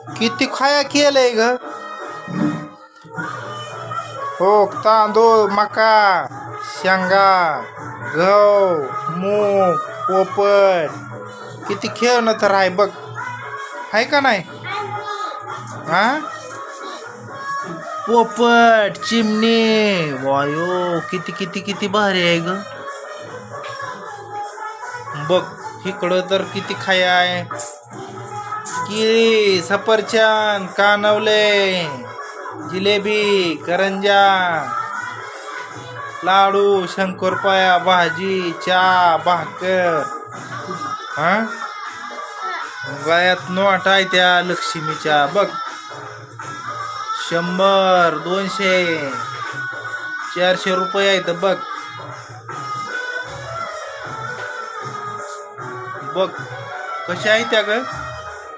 किती खाया केलंय ग. हो, तांदूळ, मका, शेंगा, गहू, मूग, पोपट. किती खेळणं तर आहे बघ. आहे का नाही? हा, पोपट, चिमणी. वायो, किती किती किती भारी आहे ग. बघ इकडं तर किती खाया आहे. केळी, सफरचंद, कानवले, जिलेबी, करंजा, लाडू, शंकरपाळ्या, भाजी, चहा, भाकर. हा, गळ्यात नोट आहे त्या लक्ष्मीच्या बघ. 100, 200, 400 रुपये आहेत बघ. बघ कशा आहे त्या ग.